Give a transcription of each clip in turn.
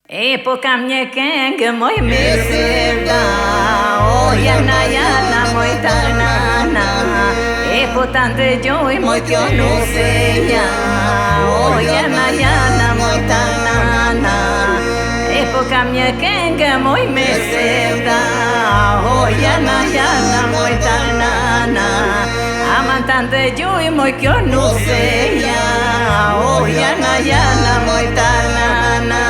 E po kam një këngë moj me sevda, o jana moj tanana. E po ta ndëgjoj moj kjo nuseja, o jana moj tanana. E po kam një këngë moj me sevda, o jana moj tanana. Aman ta ndëgjoj moj kjo nuseja, o jana moj tanana.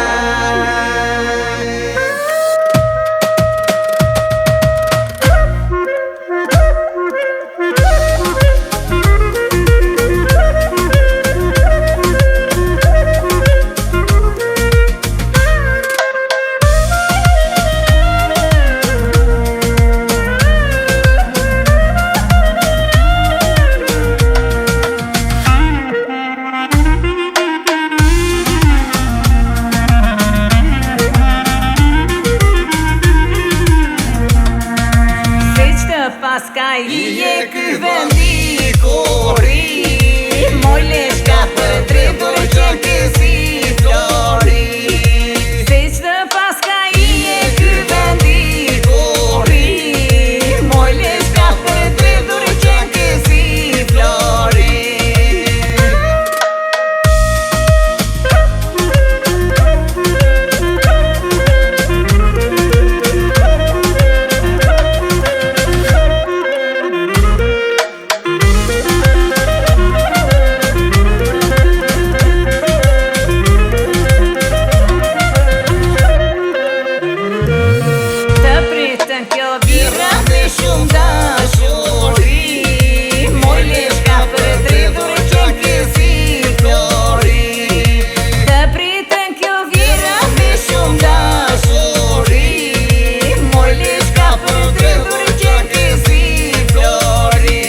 Paska i e ky vendi kori, moj leshka për tretur që kësi flori. Se qëtë paska i e ky vendi kori, moj leshka për tretur që kësi flori. Shumë dashuri, moj leshka për tretur që kësi flori. Të pritën kjo vira me shumë dashuri, moj leshka për tretur që kësi flori.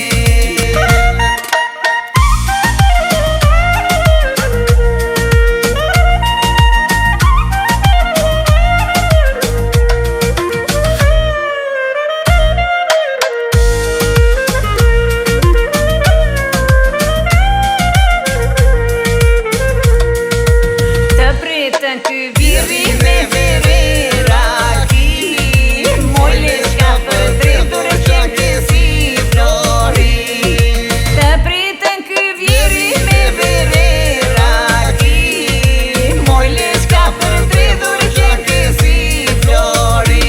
Ky viri me verera ki, moj leshka për tretur që kësi flori. Të pritën ky viri me verera ki, moj leshka për tretur që kësi flori.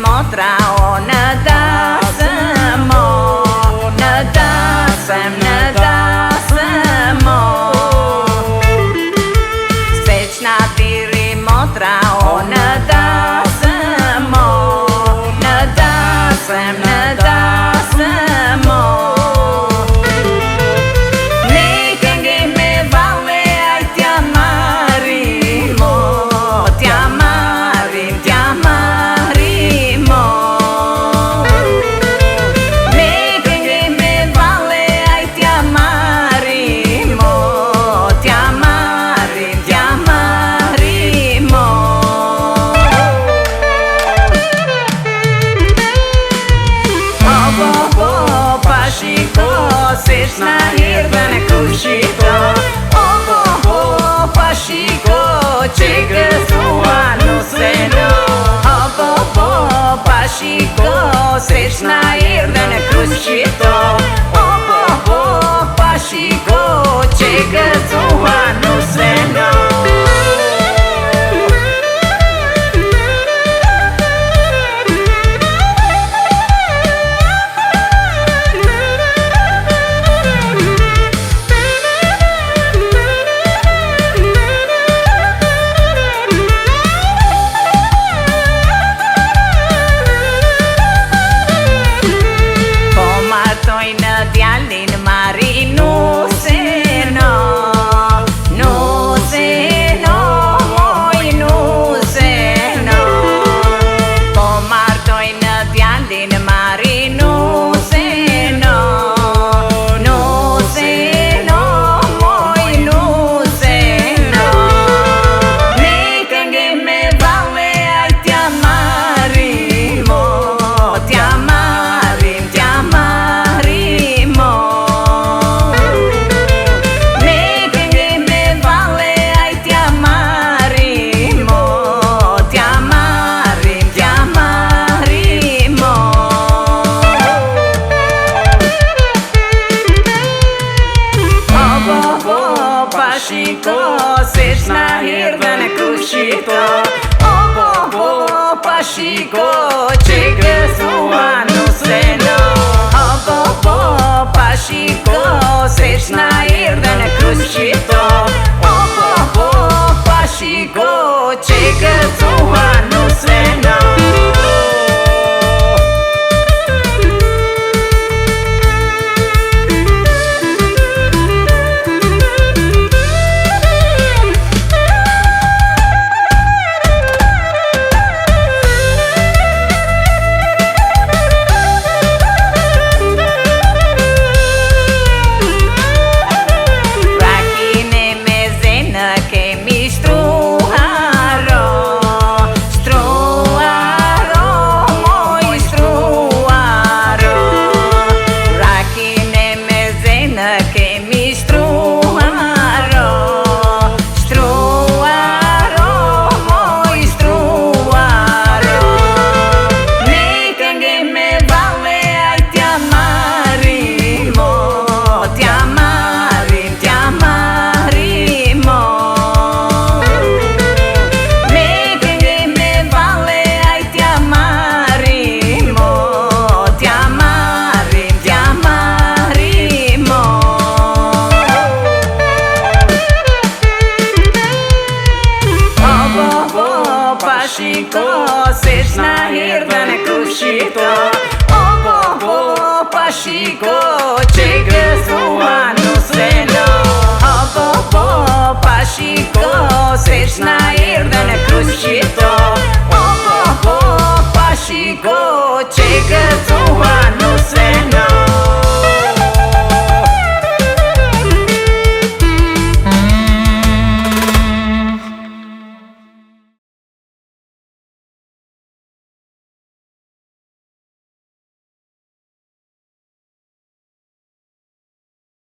Motra o në dasëm o, në dasëm o. Speq na tiri motra o në dasëm o, në dasëm o. Ne kënge me vale aj t'ja marim o, t'ja marim. shiko, se shna erdhe në kryq qito. Pa shiko, që gëzua nuse no. Djalin mari nuse no, nuse no, moj nuse no. Po martojnë djalin mari nuse no, nuse no, moj nuse no. Ne këngë me valle aj t'ja marimo, t'ja marim, t'ja marim. Shiko, se shna erdhe në kryq qito. Pa shiko, që gëzua nuse no. Pa shiko, se shna erdhe në kryq qito. Pa shiko, që gëzua nuse no. Shiko, se shna erdhe në kryq qito. Pa shiko, që gëzua nuse no. Pa shiko, se shna erdhe në kryq qito. Pa shiko, që gëzua